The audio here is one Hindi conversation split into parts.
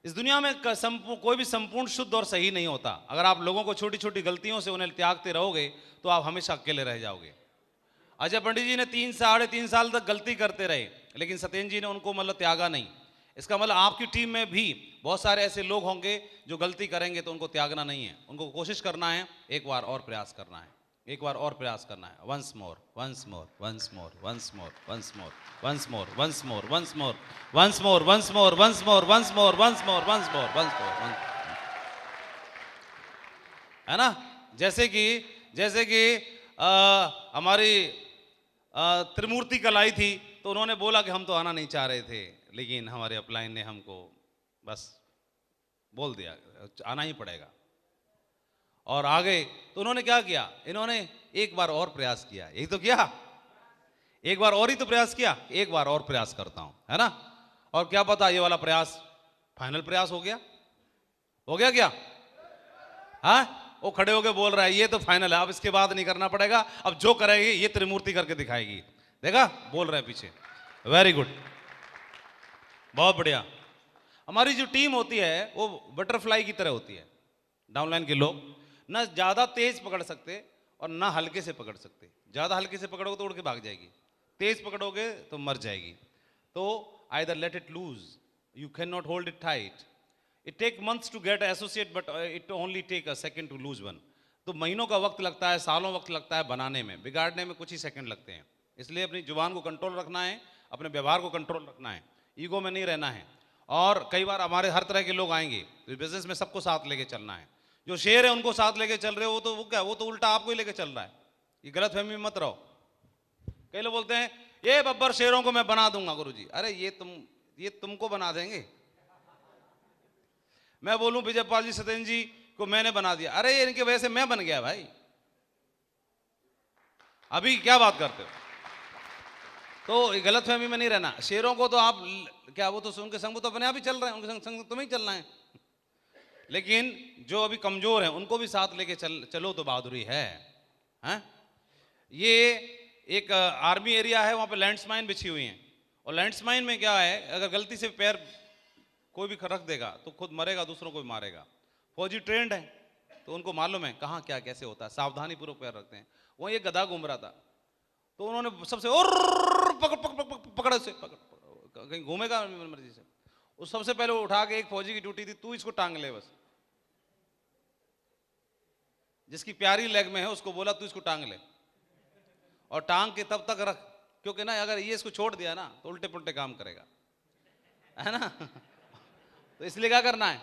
इस दुनिया में कोई भी संपूर्ण शुद्ध और सही नहीं होता। अगर आप लोगों को छोटी छोटी गलतियों से उन्हें त्यागते रहोगे तो आप हमेशा अकेले रह जाओगे। अजय पंडित जी ने 3 साढ़े 3 साल तक गलती करते रहे, लेकिन सत्येंद्र जी ने उनको मतलब त्यागा नहीं। इसका मतलब आपकी टीम में भी बहुत सारे ऐसे लोग होंगे जो गलती करेंगे तो उनको त्यागना नहीं है, उनको कोशिश करना है, एक बार और प्रयास करना है, एक बार और प्रयास करना है। Once more, once more, once more, once more, once more, once more, once more, once more, once more, once more, once more, once more, once more, once more, once more, है ना। जैसे कि हमारी त्रिमूर्ति कल आई थी तो उन्होंने बोला कि हम तो आना नहीं चाह रहे थे, लेकिन हमारे अपलाइन ने हमको बस बोल दिया आना ही पड़ेगा और आ गए। तो उन्होंने क्या किया, इन्होंने एक बार और प्रयास किया, यही तो किया, एक बार और ही तो प्रयास किया, एक बार और प्रयास करता हूं, है ना। और क्या पता ये वाला प्रयास फाइनल प्रयास हो गया क्या? हाँ, वो खड़े होके बोल रहा है ये तो फाइनल है, अब इसके बाद नहीं करना पड़ेगा, अब जो करेगी ये त्रिमूर्ति करके दिखाएगी। देखा, बोल रहे हैं पीछे। वेरी गुड, बहुत बढ़िया। हमारी जो टीम होती है वो बटरफ्लाई की तरह होती है। डाउनलाइन के लोग ना ज्यादा तेज पकड़ सकते और ना हल्के से पकड़ सकते। ज्यादा हल्के से पकड़ोगे तो उड़ के भाग जाएगी, तेज पकड़ोगे तो मर जाएगी। तो either let it loose, you can not hold it tight. It take months to get associate but it only take a second to lose one. तो महीनों का वक्त लगता है, सालों वक्त लगता है बनाने में, बिगाड़ने में कुछ ही सेकंड लगते हैं। इसलिए अपनी जुबान को कंट्रोल रखना है, अपने व्यवहार को कंट्रोल रखना है, ईगो में नहीं रहना है। और कई बार हमारे हर तरह के लोग आएंगे तो बिजनेस में सबको साथ लेके चलना है। जो शेर है उनको साथ लेके चल रहे हो वो तो उल्टा आपको ही लेके चल रहा है। ये गलत फहमी में मत रहो। कई लोग बोलते हैं ये बब्बर शेरों को मैं बना दूंगा गुरुजी। अरे ये तुमको बना देंगे। मैं बोलूं विजयपाल जी सत्येंद्र जी को मैंने बना दिया, अरे ये इनकी वजह से मैं बन गया भाई। अभी क्या बात करते हो? तो गलत फहमी में नहीं रहना। शेरों को तो आप क्या, वो तो उनके संग तो अपने आप ही चल रहे हैं, उनके संग तुम्हें ही चलना है। लेकिन जो अभी कमजोर हैं उनको भी साथ लेके चलो तो बहादुरी है, हैं? ये एक आर्मी एरिया है, वहां पे लैंड्समाइन बिछी हुई हैं और लैंड्समाइन में क्या है, अगर गलती से पैर कोई भी रख देगा तो खुद मरेगा, दूसरों को भी मारेगा। फौजी ट्रेंड है तो उनको मालूम है कहाँ क्या कैसे होता है, सावधानी पूर्वक पैर रखते हैं। वहीं एक गधा घूम रहा था तो उन्होंने सबसे और पकड़ से कहीं घूमेगा मर्जी से, उस सबसे पहले उठा के, एक फौजी की ड्यूटी थी, तू इसको टांग ले बस। जिसकी प्यारी लेग में है उसको बोला तू इसको टांग ले, और टांग के तब तक रख, क्योंकि ना अगर ये इसको छोड़ दिया ना तो उल्टे पुल्टे काम करेगा, है ना। तो इसलिए क्या करना है,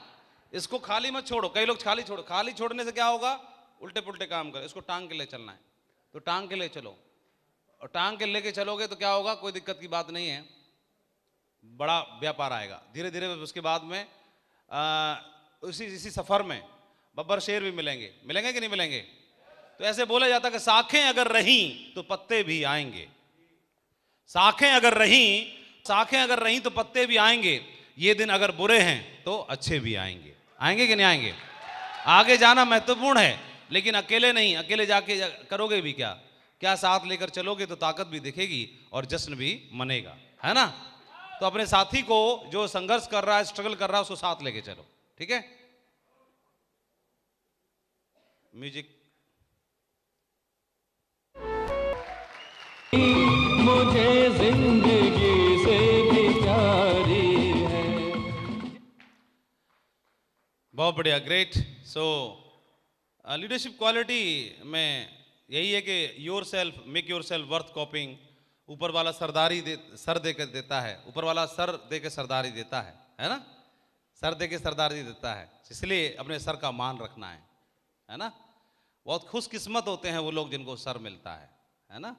इसको खाली मत छोड़ो। कई लोग खाली छोड़ो, खाली छोड़ने से क्या होगा, उल्टे पुल्टे काम करे। इसको टांग के ले चलना है तो टांग के ले चलो, और टांग के लेके चलोगे तो क्या होगा, कोई दिक्कत की बात नहीं है, बड़ा व्यापार आएगा धीरे धीरे। उसके बाद में इसी सफर में बब्बर शेर भी मिलेंगे कि नहीं मिलेंगे। तो ऐसे बोला जाता कि शाखें अगर रहीं तो पत्ते भी आएंगे, शाखें अगर रहीं तो पत्ते भी आएंगे। ये दिन अगर बुरे हैं तो अच्छे भी आएंगे। आएंगे कि नहीं आएंगे? आगे जाना महत्वपूर्ण है, लेकिन अकेले नहीं, अकेले जाके करोगे भी क्या, क्या साथ लेकर चलोगे तो ताकत भी दिखेगी और जश्न भी मनेगा, है ना। तो अपने साथी को जो संघर्ष कर रहा है, स्ट्रगल कर रहा है, उसको साथ लेके चलो, ठीक है। म्यूजिक। मुझे जिंदगी से भी प्यारी है। बहुत बढ़िया, ग्रेट। सो लीडरशिप क्वालिटी में यही है कि your self, make your self worth कॉपिंग। ऊपर वाला सर दे के देता है, ऊपर वाला सर दे के सरदारी देता है ना, सर दे के सरदारी देता है, इसलिए अपने सर का मान रखना है ना। बहुत खुशकिस्मत होते हैं वो लोग जिनको सर मिलता है ना,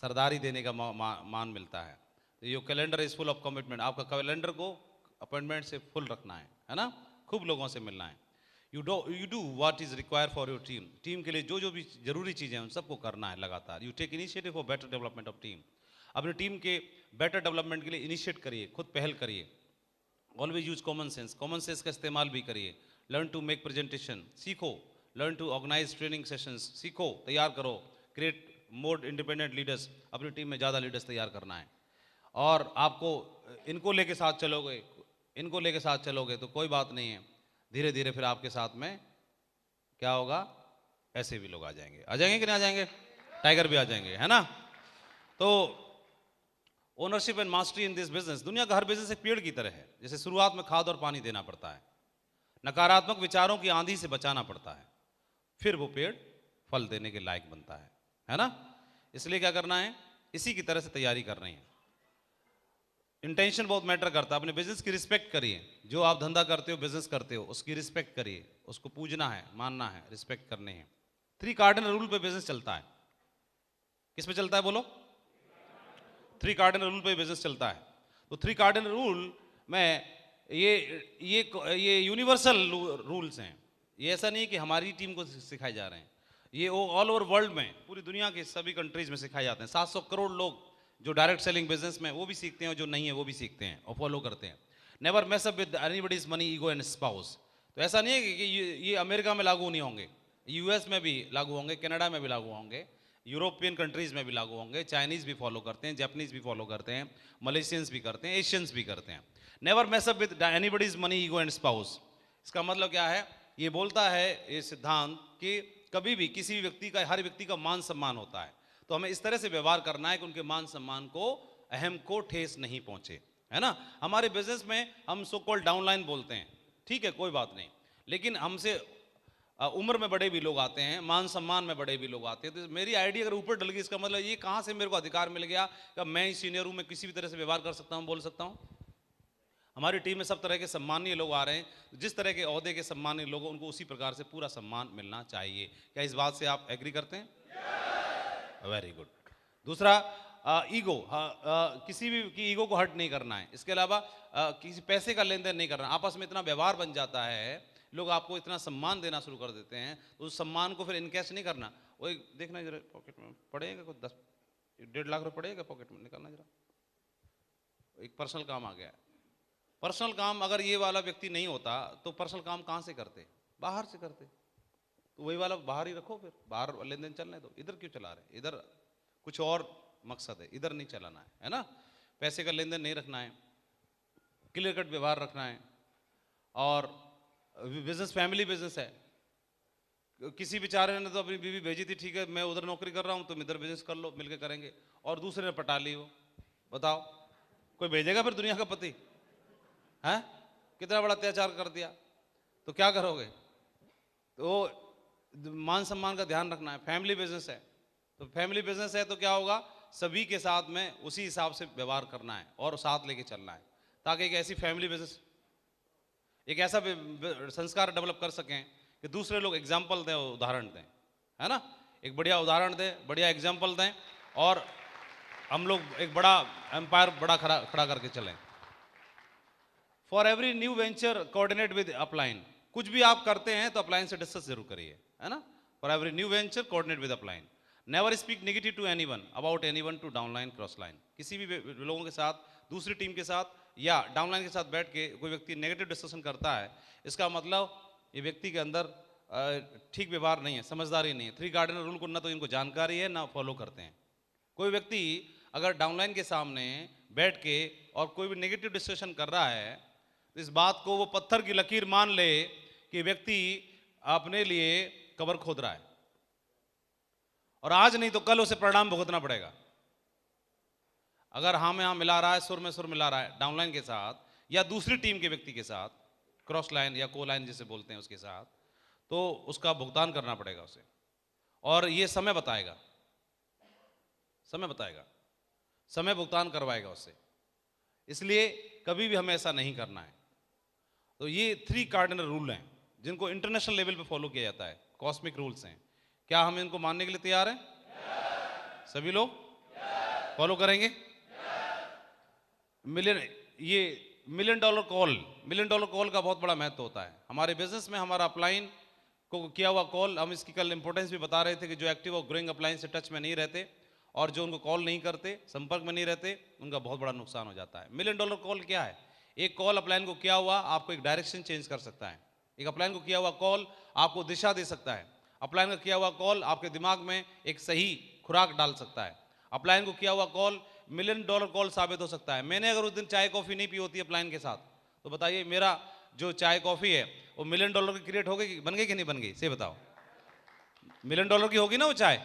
सरदारी देने का मान मिलता है। तो your calendar is full of commitment. आपका कैलेंडर को अपॉइंटमेंट से फुल रखना है ना, खूब लोगों से मिलना है। You do what is require for your team. Team के लिए जो भी जरूरी चीज़ें हैं उन सबको करना है लगातार। You take initiative for better development of team. अपनी टीम के बेटर डेवलपमेंट के लिए इनिशिएट करिए, खुद पहल करिए। ऑलवेज यूज कॉमन सेंस का इस्तेमाल भी करिए। लर्न टू मेक प्रेजेंटेशन, सीखो। Learn to organise training sessions, सीखो, तैयार करो। क्रिएट मोर इंडिपेंडेंट लीडर्स, अपनी टीम में ज़्यादा लीडर्स तैयार करना है। और आपको इनको लेके साथ चलोगे, इनको लेके साथ चलोगे तो कोई बात नहीं है, धीरे धीरे फिर आपके साथ में क्या होगा, ऐसे भी लोग आ जाएंगे कि नहीं आ जाएंगे, टाइगर भी आ जाएंगे, है ना। तो ownership and mastery in this business, दुनिया का हर बिजनेस एक पेड़ की तरह है, जैसे शुरुआत में खाद और पानी देना पड़ता है, नकारात्मक विचारों की आंधी से बचाना पड़ता है, फिर वो पेड़ फल देने के लायक बनता है ना। इसलिए क्या करना है, इसी की तरह से तैयारी करनी है। इंटेंशन बहुत मैटर करता है। अपने बिजनेस की रिस्पेक्ट करिए, जो आप धंधा करते हो, बिजनेस करते हो, उसकी रिस्पेक्ट करिए, उसको पूजना है, मानना है, रिस्पेक्ट करनी है। 3 कार्डिनल रूल पे बिजनेस चलता है। किस पे चलता है बोलो? 3 कार्डिनल रूल पे बिजनेस चलता है। तो 3 कार्डिनल रूल में ये यूनिवर्सल रूल्स हैं। ये ऐसा नहीं है कि हमारी टीम को सिखाए जा रहे हैं, ये ऑल ओवर वर्ल्ड में, पूरी दुनिया के सभी कंट्रीज में सिखाए जाते हैं। 700 करोड़ लोग जो डायरेक्ट सेलिंग बिजनेस में, वो भी सीखते हैं, और जो नहीं है वो भी सीखते हैं और फॉलो करते हैं। Never mess up with anybody's money, ego and spouse. तो ऐसा नहीं है कि ये अमेरिका में लागू नहीं होंगे, यूएस में भी लागू होंगे, कनाडा में भी लागू होंगे, यूरोपियन कंट्रीज में भी लागू होंगे, चाइनीज भी फॉलो करते हैं, जापानीज भी फॉलो करते हैं, मलेशियंस भी करते हैं, एशियंस भी करते हैं। Never mess up with anybody's money, ego and spouse. इसका मतलब क्या है? ये बोलता है ये सिद्धांत कि कभी भी किसी भी व्यक्ति का, हर व्यक्ति का मान सम्मान होता है, तो हमें इस तरह से व्यवहार करना है कि उनके मान सम्मान को, अहम को ठेस नहीं पहुंचे, है ना। हमारे बिजनेस में हम सो कॉल्ड डाउनलाइन बोलते हैं, ठीक है, कोई बात नहीं, लेकिन हमसे उम्र में बड़े भी लोग आते हैं, मान सम्मान में बड़े भी लोग आते हैं। तो मेरी आईडी अगर ऊपर डल गई, इसका मतलब ये कहाँ से मेरे को अधिकार मिल गया कि मैं ही सीनियर हूँ, मैं किसी भी तरह से व्यवहार कर सकता हूँ, बोल सकता हूँ। हमारी टीम में सब तरह के सम्मानीय लोग आ रहे हैं, जिस तरह के ओहदे के सम्मानीय लोग, उनको उसी प्रकार से पूरा सम्मान मिलना चाहिए। क्या इस बात से आप एग्री करते हैं? Very good. दूसरा, ईगो, किसी भी की ईगो को हर्ट नहीं करना है। इसके अलावा किसी पैसे का लेन देन नहीं करना। आपस में इतना व्यवहार बन जाता है, लोग आपको इतना सम्मान देना शुरू कर देते हैं, तो उस सम्मान को फिर इनकैश नहीं करना। वो देखना जरा पॉकेट में पड़ेगा कुछ 10-1.5 लाख रुपये पड़ेगा पॉकेट में, निकालना जरा, एक पर्सनल काम आ गया। पर्सनल काम अगर ये वाला व्यक्ति नहीं होता तो पर्सनल काम कहाँ से करते? बाहर से करते। तो वही वाला बाहर ही रखो, फिर बाहर लेन देन चलने दो। इधर क्यों चला रहे? इधर कुछ और मकसद है, इधर नहीं चलाना है ना। पैसे का लेन देन नहीं रखना है, क्लियर कट व्यवहार रखना है। और बिजनेस फैमिली बिजनेस है। किसी बेचारे ने तो अपनी बीवी भेजी थी, ठीक है मैं उधर नौकरी कर रहा हूँ, तुम इधर बिजनेस कर लो, मिलकर करेंगे, और दूसरे ने पटा ली वो। बताओ, कोई भेजेगा फिर दुनिया का पति? है कितना बड़ा अत्याचार कर दिया, तो क्या करोगे? तो मान सम्मान का ध्यान रखना है। फैमिली बिजनेस है, तो फैमिली बिजनेस है तो क्या होगा, सभी के साथ में उसी हिसाब से व्यवहार करना है और साथ लेके चलना है, ताकि एक ऐसी फैमिली बिजनेस, एक ऐसा संस्कार डेवलप कर सकें कि दूसरे लोग एग्जाम्पल दें, उदाहरण दें, है ना। एक बढ़िया उदाहरण दें, बढ़िया एग्जाम्पल दें, और हम लोग एक बड़ा एम्पायर बड़ा खड़ा करके चलें। For every new venture coordinate with upline. कुछ भी आप करते हैं तो अपलाइन से डिस्कस जरूर करिए, है ना। For every new venture coordinate with upline. Never speak negative to anyone about anyone to downline cross line. किसी भी लोगों के साथ, दूसरी टीम के साथ या डाउनलाइन के साथ बैठ के कोई व्यक्ति नेगेटिव डिस्कशन करता है, इसका मतलब ये व्यक्ति के अंदर ठीक व्यवहार नहीं है, समझदारी नहीं है। 3 कार्डिनल रूल को ना तो इनको जानकारी है, ना फॉलो करते हैं। कोई व्यक्ति अगर डाउनलाइन के सामने बैठ के और कोई भी नेगेटिव डिस्कशन कर रहा है, तो इस बात को वो पत्थर की लकीर मान ले कि व्यक्ति अपने लिए कब्र खोद रहा है, और आज नहीं तो कल उसे परिणाम भुगतना पड़ेगा। अगर हाँ में हाँ मिला रहा है, सुर में सुर मिला रहा है डाउनलाइन के साथ, या दूसरी टीम के व्यक्ति के साथ, क्रॉस लाइन या को लाइन जिसे बोलते हैं उसके साथ, तो उसका भुगतान करना पड़ेगा उसे। और ये समय बताएगा, समय बताएगा, समय भुगतान करवाएगा उससे। इसलिए कभी भी हमें ऐसा नहीं करना है। तो ये 3 कार्डिनल रूल हैं जिनको इंटरनेशनल लेवल पे फॉलो किया जाता है, कॉस्मिक रूल्स हैं। क्या हम इनको मानने के लिए तैयार हैं? सभी लोग फॉलो करेंगे? मिलियन डॉलर कॉल का बहुत बड़ा महत्व होता है हमारे बिजनेस में। हमारा अपलाइन को किया हुआ कॉल, हम इसकी कल इंपॉर्टेंस भी बता रहे थे कि जो एक्टिव और ग्रोइंग अपलाइन से टच में नहीं रहते और जो उनको कॉल नहीं करते, संपर्क में नहीं रहते, उनका बहुत बड़ा नुकसान हो जाता है। मिलियन डॉलर कॉल क्या है? एक कॉल अपलाइन को किया हुआ आपको एक डायरेक्शन चेंज कर सकता है। एक अपलाइन को किया हुआ कॉल आपको दिशा दे सकता है। अपलाइन का किया हुआ कॉल आपके दिमाग में एक सही खुराक डाल सकता है। अपलाइन को किया हुआ कॉल मिलियन डॉलर कॉल साबित हो सकता है। मैंने अगर उस दिन चाय कॉफी नहीं पी होती अपलाइन के साथ, तो बताइए मेरा जो चाय कॉफी है वो $1 मिलियन की क्रिएट हो गई, बन गई कि नहीं बन गई, से बताओ। $1 मिलियन की होगी ना वो चाय,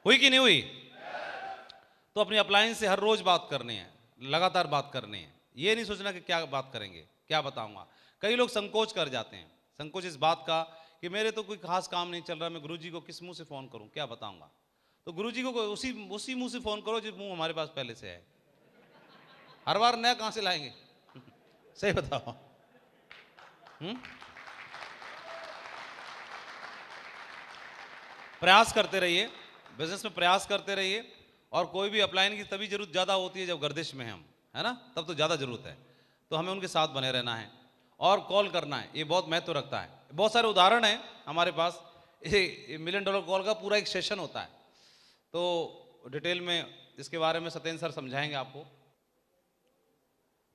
हुई कि नहीं हुई? तो अपनी अप्लायंस से हर रोज बात करनी है, लगातार बात करनी है। ये नहीं सोचना कि क्या बात करेंगे, क्या बताऊंगा। कई लोग संकोच कर जाते हैं, संकोच इस बात का कि मेरे तो कोई खास काम नहीं चल रहा, मैं गुरुजी को किस मुंह से फोन करूं, क्या बताऊंगा। तो गुरुजी को उसी मुंह से फोन करो जिस मुंह हमारे पास पहले से है। हर बार नया कहां से लाएंगे? सही बताओ। प्रयास करते रहिए, बिजनेस में प्रयास करते रहिए। और कोई भी अपलाइन की तभी जरूरत ज़्यादा होती है जब गर्दिश में हम, है ना, तब तो ज़्यादा जरूरत है। तो हमें उनके साथ बने रहना है और कॉल करना है, ये बहुत महत्व रखता है। बहुत सारे उदाहरण हैं हमारे पास। $1 मिलियन कॉल का पूरा एक सेशन होता है, तो डिटेल में इसके बारे में सत्येंद्र सर समझाएंगे आपको।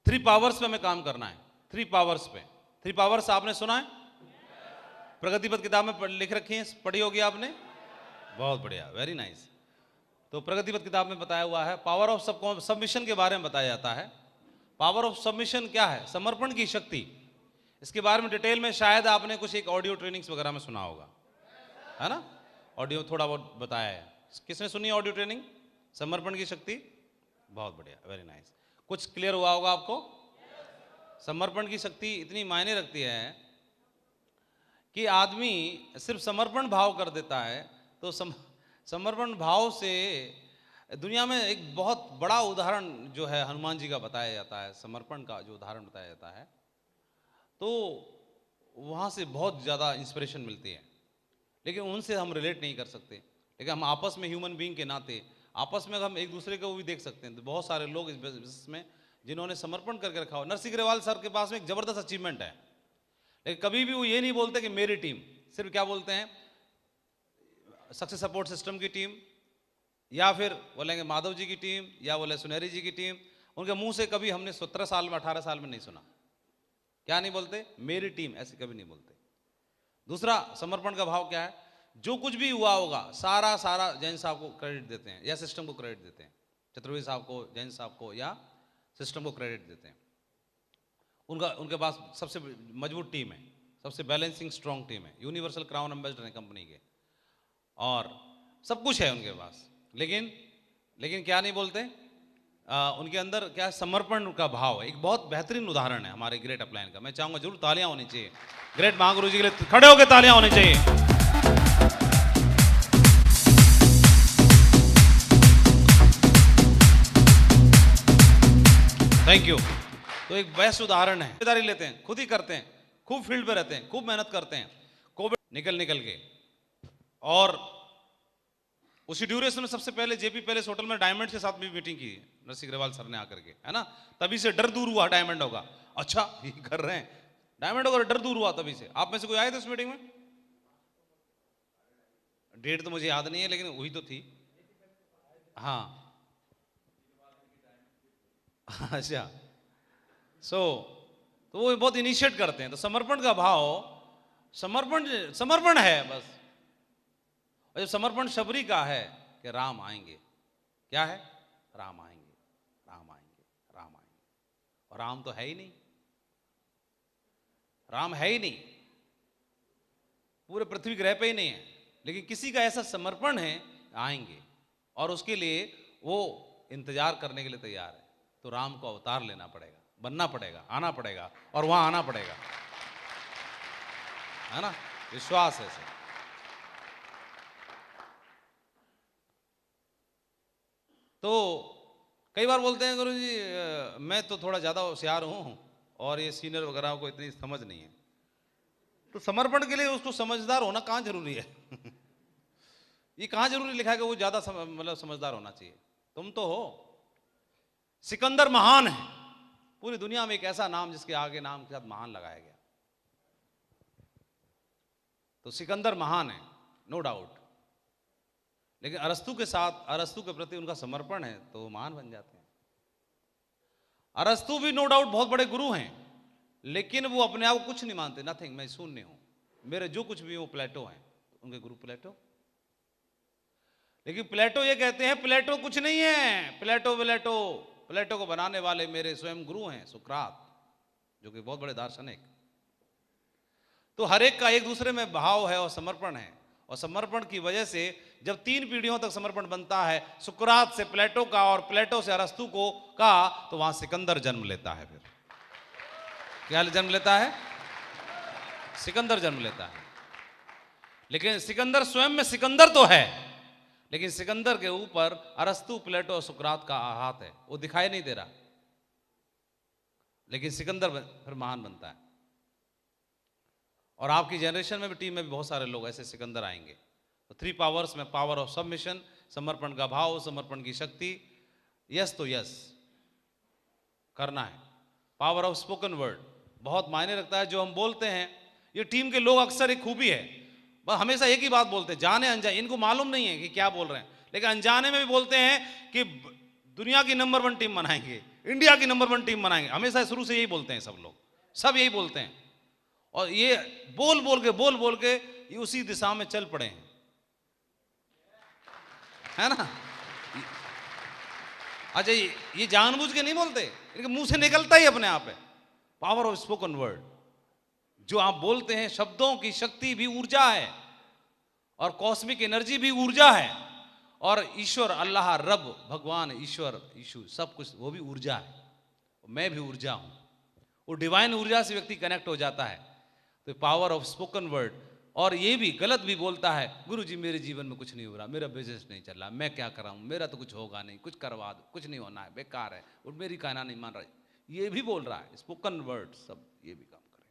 3 पावर्स पे हमें काम करना है, 3 पावर्स पे। 3 पावर्स आपने सुना है? प्रगतिपथ किताब में लिख रखी है, पढ़ी होगी आपने, बहुत बढ़िया, वेरी नाइस। तो प्रगतिपथ किताब में बताया हुआ है, पावर ऑफ सबमिशन के बारे में बताया जाता है। पावर ऑफ सबमिशन क्या है? समर्पण की शक्ति। इसके बारे में डिटेल में शायद आपने कुछ एक ऑडियो ट्रेनिंग्स वगैरह में सुना होगा, है ना, ऑडियो थोड़ा बहुत बताया है। किसने सुनी ऑडियो ट्रेनिंग समर्पण की शक्ति? बहुत बढ़िया, वेरी नाइस। कुछ क्लियर हुआ होगा आपको। समर्पण की शक्ति इतनी मायने रखती है कि आदमी सिर्फ समर्पण भाव कर देता है, तो समर्पण भाव से दुनिया में एक बहुत बड़ा उदाहरण जो है हनुमान जी का बताया जाता है, समर्पण का जो उदाहरण बताया जाता है, तो वहाँ से बहुत ज़्यादा इंस्पिरेशन मिलती है। लेकिन उनसे हम रिलेट नहीं कर सकते, लेकिन हम आपस में ह्यूमन बीइंग के नाते आपस में हम एक दूसरे को भी देख सकते हैं। तो बहुत सारे लोग इस बिजनेस में जिन्होंने समर्पण करके रखा हो। नरसिंह ग्रेवाल सर के पास में एक ज़बरदस्त अचीवमेंट है, लेकिन कभी भी वो ये नहीं बोलते कि मेरी टीम, सिर्फ क्या बोलते हैं, सक्सेस सपोर्ट सिस्टम की टीम, या फिर बोलेंगे माधव जी की टीम, या बोले सुनहरी जी की टीम। उनके मुंह से कभी हमने 17 साल में 18 साल में नहीं सुना। क्या नहीं बोलते? मेरी टीम, ऐसे कभी नहीं बोलते। दूसरा समर्पण का भाव क्या है? जो कुछ भी हुआ होगा सारा सारा जैन साहब को क्रेडिट देते हैं या सिस्टम को क्रेडिट देते हैं, चतुर्वेदी साहब को, जैन साहब को या सिस्टम को क्रेडिट देते हैं। उनके पास सबसे मजबूत टीम है, सबसे बैलेंसिंग स्ट्रॉन्ग टीम है, यूनिवर्सल क्राउन एम्बेसडर है कंपनी के, और सब कुछ है उनके पास। लेकिन क्या नहीं बोलते? उनके अंदर क्या समर्पण का भाव है। एक बहुत बेहतरीन उदाहरण है हमारे ग्रेट अपलाइन का। मैं चाहूंगा जरूर तालियां होनी चाहिए ग्रेट महागुरु जी के लिए, खड़े होकर तालियां होनी चाहिए। Thank you. तो एक बेस्ट उदाहरण है, जिम्मेदारी लेते हैं, खुद ही करते हैं, खूब फील्ड पे रहते हैं, खूब मेहनत करते हैं, कोविड निकल के। और उसी ड्यूरेशन में सबसे पहले जेपी पैलेस होटल में डायमंड के साथ भी मीटिंग की नरसिंह ग्रेवाल सर ने आकर के, है ना। तभी से डर दूर हुआ डायमंड होगा, अच्छा ये कर रहे हैं डायमंड होगा, डर दूर हुआ तभी से। आप में से कोई आए थे उस मीटिंग में? डेट तो मुझे याद नहीं है, लेकिन हुई तो थी। हाँ अच्छा, तो वो बहुत इनिशिएट करते हैं। तो समर्पण का भाव, समर्पण है बस। और जब समर्पण शबरी का है कि राम आएंगे, क्या है? राम आएंगे, राम आएंगे, राम आएंगे। और राम तो है ही नहीं, राम है ही नहीं, पूरे पृथ्वी ग्रह पे ही नहीं है। लेकिन किसी का ऐसा समर्पण है, आएंगे, और उसके लिए वो इंतजार करने के लिए तैयार है। तो राम को अवतार लेना पड़ेगा, बनना पड़ेगा, आना पड़ेगा, और वहां आना पड़ेगा, है ना। विश्वास है सर। तो कई बार बोलते हैं गुरुजी मैं तो थोड़ा ज़्यादा होशियार हूँ और ये सीनियर वगैरह को इतनी समझ नहीं है। तो समर्पण के लिए उसको समझदार होना कहाँ जरूरी है? ये कहाँ जरूरी लिखा है कि वो ज़्यादा मतलब समझदार होना चाहिए? तुम तो हो। सिकंदर महान है, पूरी दुनिया में एक ऐसा नाम जिसके आगे नाम के साथ महान लगाया गया। तो सिकंदर महान है, नो डाउट। लेकिन अरस्तु के साथ, अरस्तु के प्रति उनका समर्पण है तो वो महान बन जाते हैं। अरस्तु भी नो डाउट बहुत बड़े गुरु हैं, लेकिन वो अपने आप को कुछ नहीं मानते, नथिंग, मैं शून्य हूं, मेरे जो कुछ भी वो प्लेटो हैं, उनके गुरु प्लेटो। लेकिन प्लेटो ये कहते हैं प्लेटो कुछ नहीं है, प्लेटो को बनाने वाले मेरे स्वयं गुरु हैं सुकरात, जो कि बहुत बड़े दार्शनिक। तो हर एक का एक दूसरे में भाव है और समर्पण है, और समर्पण की वजह से जब 3 पीढ़ियों तक समर्पण बनता है, सुकरात से प्लेटो का और प्लेटो से अरस्तु को का, तो वहां सिकंदर जन्म लेता है। फिर क्या जन्म लेता है? सिकंदर जन्म लेता है। लेकिन सिकंदर स्वयं में सिकंदर तो है, लेकिन सिकंदर के ऊपर अरस्तु, प्लेटो और सुकरात का हाथ है, वो दिखाई नहीं दे रहा, लेकिन सिकंदर फिर महान बनता है। और आपकी जनरेशन में भी, टीम में भी बहुत सारे लोग ऐसे सिकंदर आएंगे। तो 3 पावर्स में पावर ऑफ सबमिशन, समर्पण का भाव, समर्पण की शक्ति, यस तो यस करना है। पावर ऑफ स्पोकन वर्ड बहुत मायने रखता है, जो हम बोलते हैं। ये टीम के लोग अक्सर एक खूबी है, बस हमेशा एक ही बात बोलते हैं, जाने अनजाने, इनको मालूम नहीं है कि क्या बोल रहे हैं, लेकिन अनजाने में भी बोलते हैं कि दुनिया की नंबर 1 टीम बनाएंगे, इंडिया की नंबर 1 टीम बनाएंगे। हमेशा शुरू से यही बोलते हैं सब लोग, सब यही बोलते हैं, और ये बोल बोल के ये उसी दिशा में चल पड़े हैं, है ना। अच्छा, ये जानबूझ के नहीं बोलते, इनके मुंह से निकलता ही अपने आप है। पावर ऑफ स्पोकन वर्ड, जो आप बोलते हैं, शब्दों की शक्ति भी ऊर्जा है, और कॉस्मिक एनर्जी भी ऊर्जा है, और ईश्वर, अल्लाह, रब, भगवान, ईश्वर, यीशु, सब कुछ वो भी ऊर्जा है। मैं भी ऊर्जा हूं, वो डिवाइन ऊर्जा से व्यक्ति कनेक्ट हो जाता है। तो पावर ऑफ स्पोकन वर्ड। और ये भी गलत भी बोलता है, गुरुजी मेरे जीवन में कुछ नहीं हो रहा, मेरा बिजनेस नहीं चल रहा, मैं क्या कर रहा हूं, मेरा तो कुछ होगा नहीं, कुछ करवा दो, कुछ नहीं होना है, बेकार है, और मेरी कहना नहीं मान रहा, ये भी बोल रहा है। स्पोकन वर्ड सब ये भी काम करें।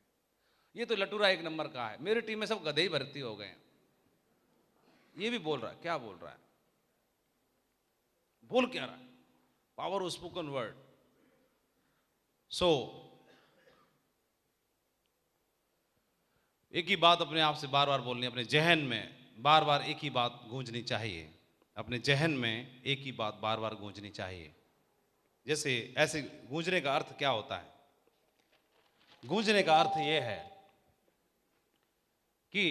ये तो लटूरा 1 नंबर का है, मेरी टीम में सब गधे ही भर्ती हो गए हैं, ये भी बोल रहा है। क्या बोल रहा है? बोल क्या रहा है? Power of spoken word. So एक ही बात अपने आप से बार बार बोलनी, अपने जहन में बार बार एक ही बात गूंजनी चाहिए, अपने जहन में एक ही बात बार बार गूंजनी चाहिए। जैसे ऐसे गूंजने का अर्थ क्या होता है? गूंजने का अर्थ यह है कि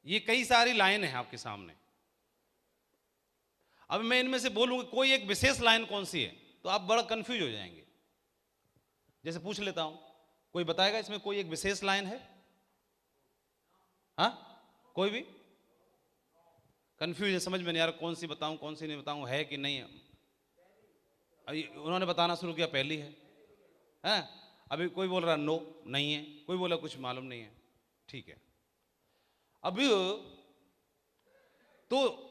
ये कई सारी लाइन है आपके सामने। अब मैं इनमें से बोलूंगा कोई एक विशेष लाइन कौन सी है, तो आप बड़ा कंफ्यूज हो जाएंगे। जैसे पूछ लेता हूं, कोई बताएगा इसमें कोई एक विशेष लाइन है? हाँ, कोई भी कंफ्यूज है, समझ में नहीं आ रहा कौन सी बताऊं कौन सी नहीं बताऊं, है कि नहीं है? अभी उन्होंने बताना शुरू किया, पहली है, हैं? अभी कोई बोल रहा नो, नहीं है, कोई बोला कुछ मालूम नहीं है, ठीक है। अभी तो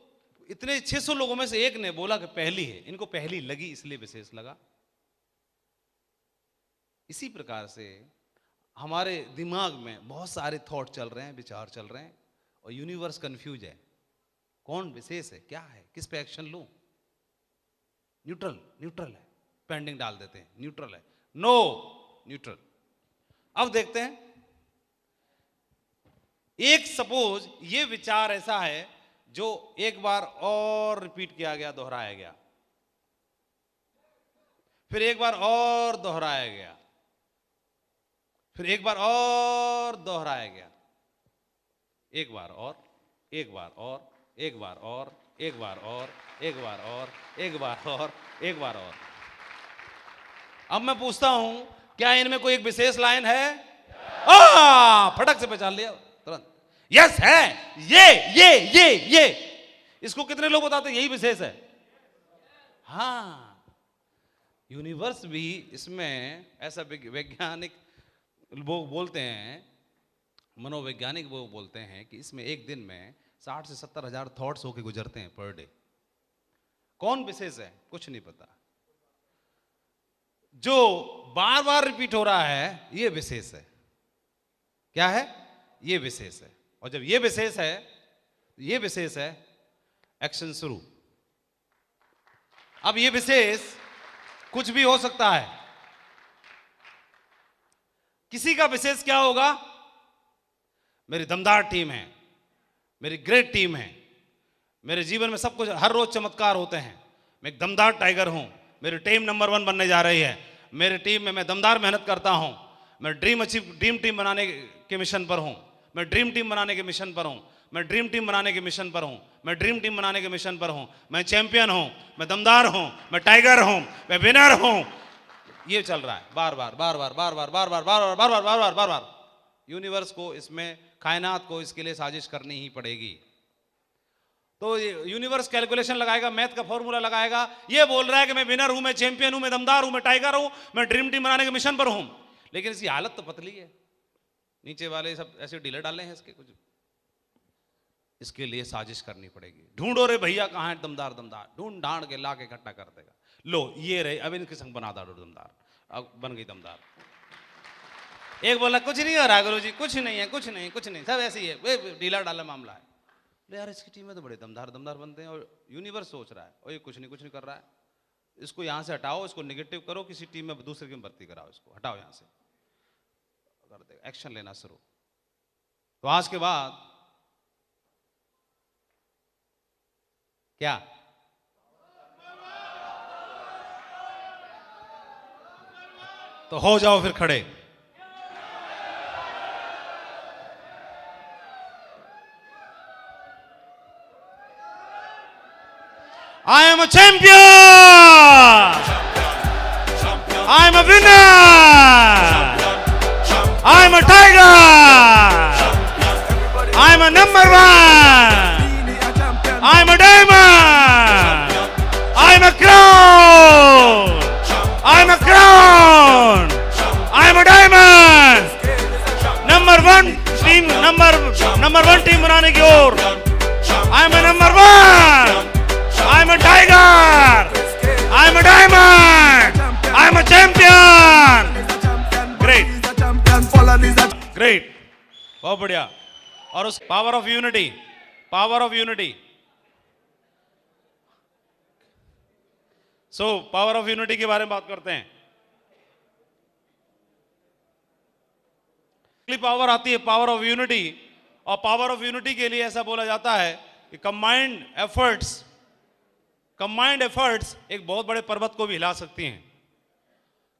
इतने 600 लोगों में से एक ने बोला कि पहली है, इनको पहली लगी इसलिए विशेष लगा। इसी प्रकार से हमारे दिमाग में बहुत सारे थॉट चल रहे हैं, विचार चल रहे हैं, और यूनिवर्स कंफ्यूज है, कौन विशेष है, क्या है, किस पे एक्शन लूं? न्यूट्रल है, पेंडिंग डाल देते हैं, न्यूट्रल है, नो न्यूट्रल। अब देखते हैं, एक सपोज ये विचार ऐसा है जो एक बार और रिपीट किया गया, दोहराया गया, फिर एक बार और दोहराया गया, फिर एक बार और दोहराया गया, एक बार और, एक बार और, एक बार और, एक बार और, एक बार और, एक बार और, एक बार और। अब मैं पूछता हूं, क्या इनमें कोई एक विशेष लाइन है? फटक से पहचान लिया तुरंत, यस है, ये। इसको कितने लोग बताते हैं यही विशेष है? हाँ, यूनिवर्स भी इसमें ऐसा वैज्ञानिक वो बोलते हैं, मनोवैज्ञानिक वो बोलते हैं कि इसमें एक दिन में 60 से 70 हजार थॉट्स होके गुजरते हैं पर डे। कौन विशेष है? कुछ नहीं पता। जो बार बार रिपीट हो रहा है ये विशेष है। क्या है? ये विशेष है। और जब ये विशेष है, एक्शन शुरू। अब ये विशेष कुछ भी हो सकता है। किसी का विशेष क्या होगा? मेरी दमदार टीम है, मेरी ग्रेट टीम है, मेरे जीवन में सब कुछ, हर रोज चमत्कार होते हैं, मैं एक दमदार टाइगर हूं, मेरी टीम नंबर 1 बनने जा रही है, मेरी टीम में मैं दमदार मेहनत करता हूं, मैं ड्रीम टीम बनाने के मिशन पर हूं, मैं ड्रीम टीम बनाने के मिशन पर हूं, मैं ड्रीम टीम बनाने के मिशन पर हूं, मैं ड्रीम टीम बनाने के मिशन पर हूं, मैं चैंपियन हूं, मैं दमदार हूं, मैं टाइगर हूं, मैं विनर हूं। ये चल रहा है बार बार बार बार बार बार बार बार बार बार बार बार बार बार बार बार। यूनिवर्स को इसमें, कायनात को इसके लिए साजिश करनी ही पड़ेगी। तो यूनिवर्स कैलकुलेशन लगाएगा, मैथ का फॉर्मूला लगाएगा, ये बोल रहा है कि मैं विनर हूं, मैं चैंपियन हूं, मैं दमदार हूं, मैं टाइगर हूं, मैं ड्रीम टीम बनाने के मिशन पर हूं। लेकिन इसकी हालत तो पतली है, नीचे वाले सब ऐसे ढीले डाले हैं इसके कुछ। इसके लिए साजिश करनी पड़ेगी। ढूंढो रे भैया कहां है दमदार, दमदार ढूंढ ढांड के ला के इकट्ठा कर देगा। लो ये रहे, अब इनके संग बना दो दमदार, अब बन गई दमदार। एक बोला कुछ नहीं हो रहा गुरु जी, कुछ नहीं है, कुछ नहीं, कुछ नहीं, सब ऐसे ही है, ढीला डाला मामला है। यार इसकी टीम में तो बड़े दमदार दमदार बनते हैं, और यूनिवर्स सोच रहा है और ये कुछ नहीं कर रहा है, इसको यहां से हटाओ, इसको नेगेटिव करो, किसी टीम में दूसरे की भर्ती कराओ, इसको हटाओ यहां से, कर देगा, एक्शन लेना शुरू। तो आज के बाद क्या तो हो जाओ फिर खड़े। I am a champion. I am a winner. I am a tiger. I am a number one. I am a diamond. I am a crown. I am a crown. I am a diamond. Number one team बनाने की ओर। I am a number one. I am a tiger. I am a diamond. I am a champion. Great. बहुत बढ़िया। और उस power of unity, power of unity. So power of unity के बारे में बात करते हैं। पावर आती है पावर ऑफ यूनिटी, और पावर ऑफ यूनिटी के लिए ऐसा बोला जाता है कि कंबाइंड एफर्ट्स एक बहुत बड़े पर्वत को भी हिला सकती हैं।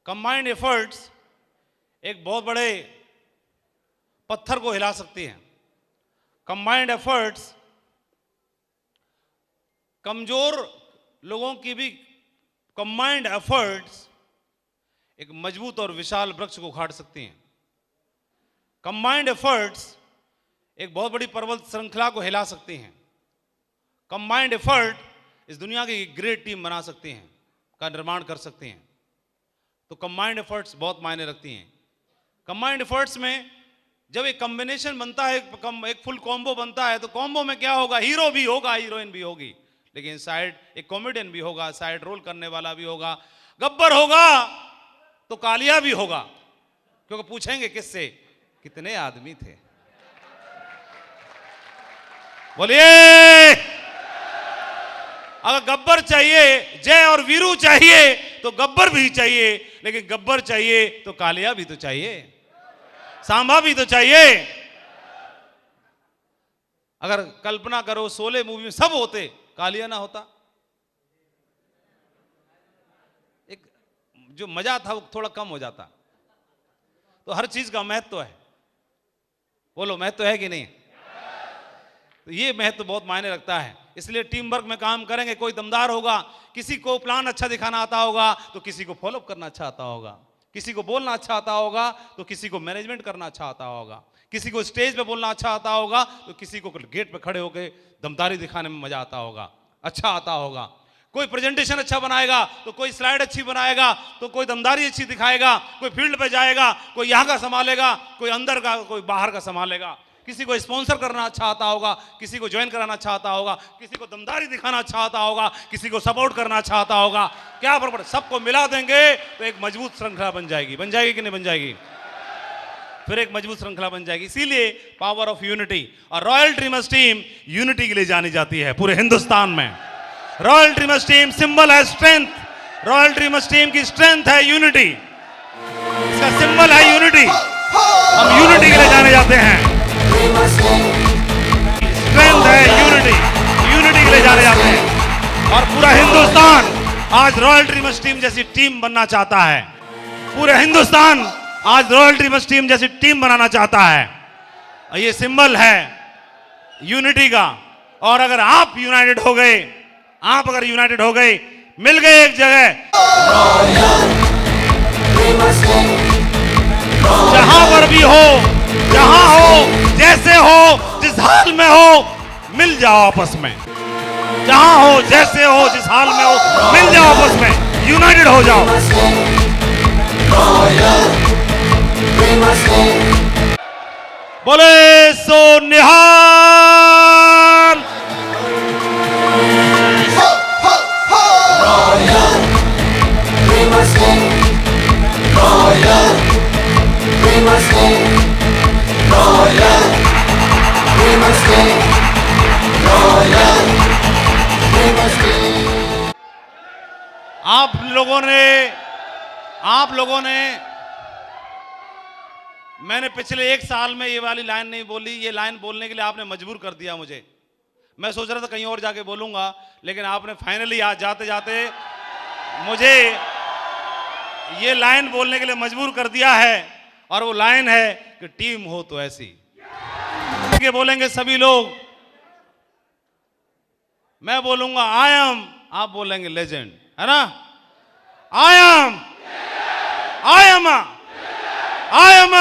कंबाइंड एफर्ट्स एक बहुत बड़े पत्थर को हिला सकती हैं। कंबाइंड एफर्ट्स कमजोर लोगों की भी, कंबाइंड एफर्ट्स एक मजबूत और विशाल वृक्ष को उखाड़ सकती हैं। कंबाइंड एफर्ट्स एक बहुत बड़ी पर्वत श्रृंखला को हिला सकती हैं। कंबाइंड एफर्ट इस दुनिया की ग्रेट टीम बना सकती हैं, का निर्माण कर सकती हैं। तो कंबाइंड एफर्ट्स बहुत मायने रखती हैं। कंबाइंड एफर्ट्स में जब एक कॉम्बिनेशन बनता है, एक फुल कॉम्बो बनता है, तो कॉम्बो में क्या होगा, हीरो भी होगा, हीरोइन भी होगी, लेकिन साइड एक कॉमेडियन भी होगा, साइड रोल करने वाला भी होगा, गब्बर होगा तो कालिया भी होगा। क्योंकि पूछेंगे किससे, कितने आदमी थे, बोलिए। अगर गब्बर चाहिए, जय और वीरू चाहिए, तो गब्बर भी चाहिए, लेकिन गब्बर चाहिए तो कालिया भी तो चाहिए, सांबा भी तो चाहिए। अगर कल्पना करो शोले मूवी में सब होते, कालिया ना होता, एक जो मजा था वो थोड़ा कम हो जाता। तो हर चीज का महत्व है, बोलो महत्व है कि नहीं? तो ये महत्व बहुत मायने रखता है। इसलिए टीम वर्क में काम करेंगे। कोई दमदार होगा, किसी को प्लान अच्छा दिखाना आता होगा तो किसी को फॉलोअप करना अच्छा आता होगा, किसी को बोलना अच्छा आता होगा तो किसी को मैनेजमेंट करना अच्छा आता होगा, किसी को स्टेज पे बोलना अच्छा आता होगा तो किसी को गेट पे खड़े होकर दमदारी दिखाने में मजा आता होगा, अच्छा आता होगा। कोई प्रेजेंटेशन अच्छा बनाएगा तो कोई स्लाइड अच्छी बनाएगा, तो कोई दमदारी अच्छी दिखाएगा, कोई फील्ड पे जाएगा, कोई यहाँ का संभालेगा, कोई अंदर का, कोई बाहर का संभालेगा। किसी को स्पॉन्सर करना अच्छा आता होगा, किसी को ज्वाइन कराना अच्छा आता होगा, किसी को दमदारी दिखाना अच्छा आता होगा, किसी को सपोर्ट करना अच्छा आता होगा। क्या फर्क पड़े, सबको मिला देंगे तो एक मजबूत श्रृंखला बन जाएगी। बन जाएगी कि नहीं बन जाएगी? फिर एक मजबूत श्रृंखला बन जाएगी। इसीलिए पावर ऑफ यूनिटी। और रॉयल ड्रीमर्स टीम यूनिटी के लिए जानी जाती है पूरे हिंदुस्तान में। रॉयल ड्रीमर्स टीम सिंबल है स्ट्रेंथ। रॉयल ड्रीमर्स टीम की स्ट्रेंथ है यूनिटी, इसका सिंबल है यूनिटी। हम यूनिटी के लिए जाने जाते हैं। स्ट्रेंथ है यूनिटी, यूनिटी के लिए जाने जाते हैं। और पूरा हिंदुस्तान आज रॉयल ड्रीमर्स टीम जैसी टीम बनना चाहता है। पूरे हिंदुस्तान आज रॉयल ड्रीमर्स टीम जैसी टीम बनाना चाहता है। ये सिंबल है यूनिटी का। और अगर आप यूनाइटेड हो गए, आप अगर यूनाइटेड हो गए, मिल गए एक जगह, जहां पर भी हो, जहां हो, जैसे हो, जिस हाल में हो, मिल जाओ आपस में। जहां हो, जैसे हो, जिस हाल में हो, मिल जाओ आपस में, यूनाइटेड हो जाओ। बोले सो निहाल। आप लोगों ने मैंने पिछले एक साल में ये वाली लाइन नहीं बोली, ये लाइन बोलने के लिए आपने मजबूर कर दिया मुझे। मैं सोच रहा था कहीं और जाके बोलूंगा, लेकिन आपने फाइनली आज जाते जाते मुझे ये लाइन बोलने के लिए मजबूर कर दिया है। और वो लाइन है कि टीम हो तो ऐसी। के बोलेंगे सभी लोग, मैं बोलूंगा आई एम, आप बोलेंगे लेजेंड, है ना? I am, I am, I am.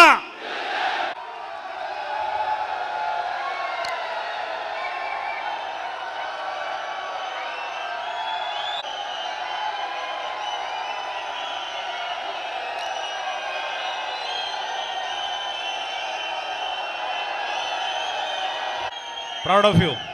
Proud of you.